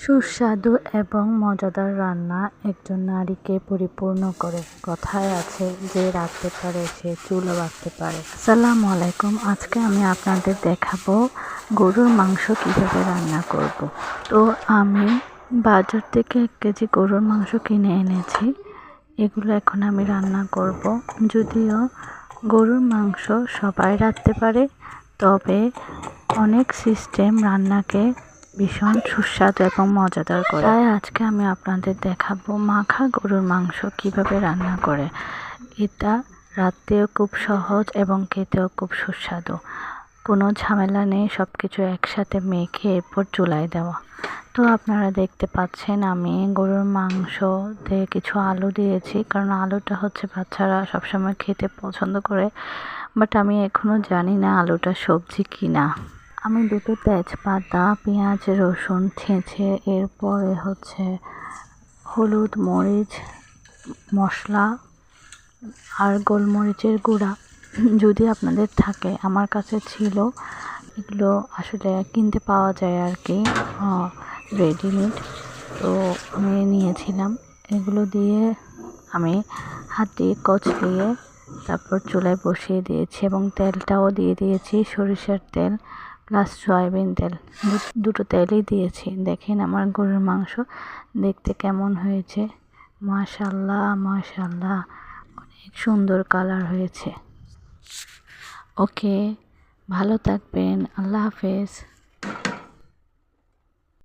সুস্বাদু এবং মজাদার রান্না একজন নারীকে পরিপূর্ণ করে। কথায় আছে, যে রাঁধতে পারে সে চুলও রাঁধতে পারে। আসসালামু আলাইকুম। আজকে আমি আপনাদের দেখাবো গরুর মাংস কিভাবে রান্না করব। তো আমি বাজার থেকে 1 কেজি গরুর মাংস কিনে এনেছি। এগুলো এখন আমি রান্না করব। যদিও গরুর মাংস সবাই রাঁধতে পারে, তবে অনেক সিস্টেম রান্নাকে ভীষণ সুস্বাদু এবং মজাদার করে। তাই আজকে আমি আপনাদের দেখাবো মাখা গরুর মাংস কিভাবে রান্না করে। এটা রাঁধতেও খুব সহজ এবং খেতেও খুব সুস্বাদু। কোনো ঝামেলা নেই, সব কিছু একসাথে মেখে এরপর চুলায় দেওয়া। তো আপনারা দেখতে পাচ্ছেন আমি গরুর মাংসতে কিছু আলু দিয়েছি, কারণ আলুটা হচ্ছে বাচ্চারা সবসময় খেতে পছন্দ করে, বাট আমি এখনও জানি না আলুটা সবজি কিনা। আমি 2টো তেজপাতা, পেঁয়াজ, রসুন ছেঁচে এরপরে হচ্ছে হলুদ, মরিচ, মশলা আর গোলমরিচের গুঁড়া যদি আপনাদের থাকে, আমার কাছে ছিল, এগুলো আসলে কিনতে পাওয়া যায় আর কি, রেডিমেড। তো আমি নিয়েছিলাম, এগুলো দিয়ে আমি হাত দিয়ে কচলিয়ে তারপর চুলায় বসিয়ে দিয়েছি এবং তেলটাও দিয়ে দিয়েছি, সরিষার তেল প্লাস সয়াবিন তেল, দুটো তেলই দিয়েছি। দেখেন আমার গরুর মাংস দেখতে কেমন হয়েছে। মাশাআল্লাহ মাশাআল্লাহ, অনেক সুন্দর কালার হয়েছে। ওকে, ভালো থাকবেন, আল্লাহ হাফেজ।